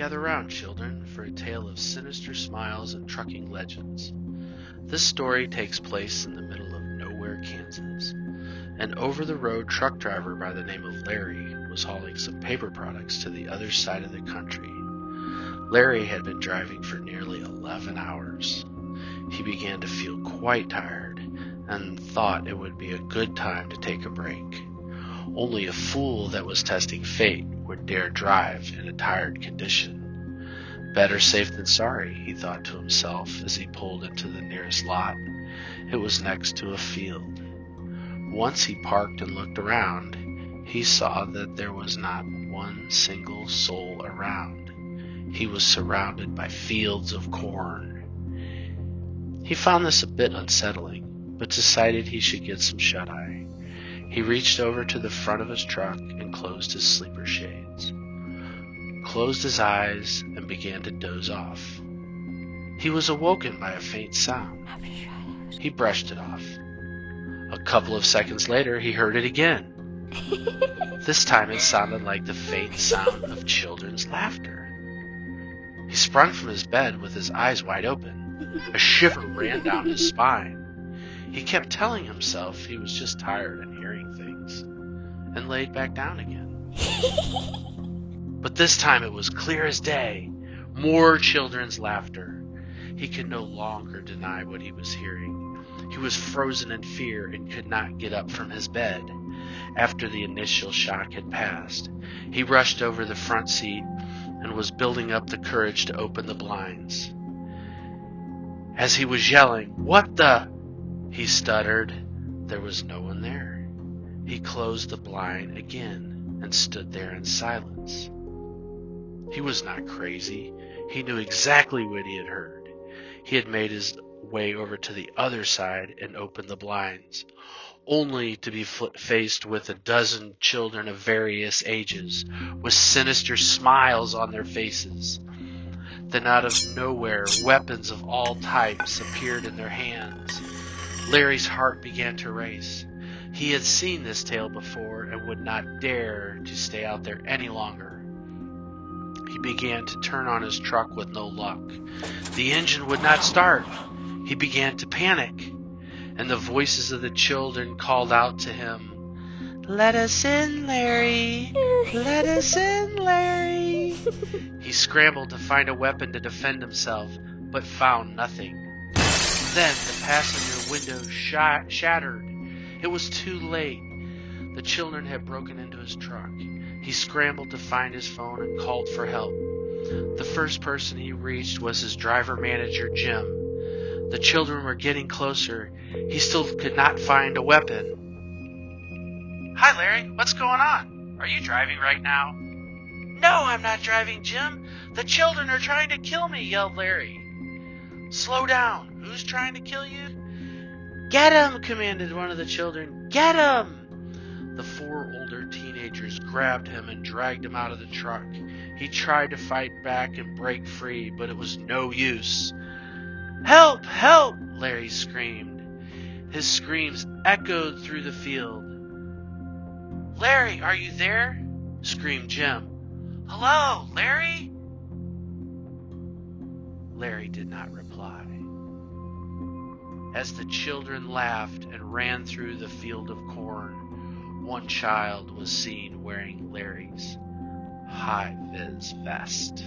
Gather round, children, for a tale of sinister smiles and trucking legends. This story takes place in the middle of nowhere, Kansas. An over-the-road truck driver by the name of Larry was hauling some paper products to the other side of the country. Larry had been driving for nearly 11 hours. He began to feel quite tired and thought it would be a good time to take a break. Only a fool that was testing fate would dare drive in a tired condition. Better safe than sorry, he thought to himself as he pulled into the nearest lot. It was next to a field. Once he parked and looked around, he saw that there was not one single soul around. He was surrounded by fields of corn. He found this a bit unsettling, but decided he should get some shut-eye. He reached over to the front of his truck and closed his sleeper shades, closed his eyes, and began to doze off. He was awoken by a faint sound. He brushed it off. A couple of seconds later, he heard it again. This time it sounded like the faint sound of children's laughter. He sprung from his bed with his eyes wide open. A shiver ran down his spine. He kept telling himself he was just tired and hearing things, and laid back down again. But this time it was clear as day. More children's laughter. He could no longer deny what he was hearing. He was frozen in fear and could not get up from his bed. After the initial shock had passed, he rushed over the front seat and was building up the courage to open the blinds. As he was yelling, "What the?" he stuttered. There was no one there. He closed the blind again and stood there in silence. He was not crazy. He knew exactly what he had heard. He had made his way over to the other side and opened the blinds, only to be faced with a dozen children of various ages, with sinister smiles on their faces. Then out of nowhere, weapons of all types appeared in their hands. Larry's heart began to race. He had seen this tale before and would not dare to stay out there any longer. He began to turn on his truck with no luck. The engine would not start. He began to panic, and the voices of the children called out to him, "Let us in, Larry! Let us in, Larry!" He scrambled to find a weapon to defend himself, but found nothing. Then the passenger window shattered. It was too late. The children had broken into his truck. He scrambled to find his phone and called for help. The first person he reached was his driver manager, Jim. The children were getting closer. He still could not find a weapon. "Hi, Larry. What's going on? Are you driving right now?" "No, I'm not driving, Jim. The children are trying to kill me," yelled Larry. "Slow down. Who's trying to kill you?" "Get him!" commanded one of the children. "Get him!" The four older teenagers grabbed him and dragged him out of the truck. He tried to fight back and break free, but it was no use. "Help! Help!" Larry screamed. His screams echoed through the field. "Larry, are you there?" screamed Jim. "Hello, Larry?" Larry did not reply. As the children laughed and ran through the field of corn, one child was seen wearing Larry's high-vis vest.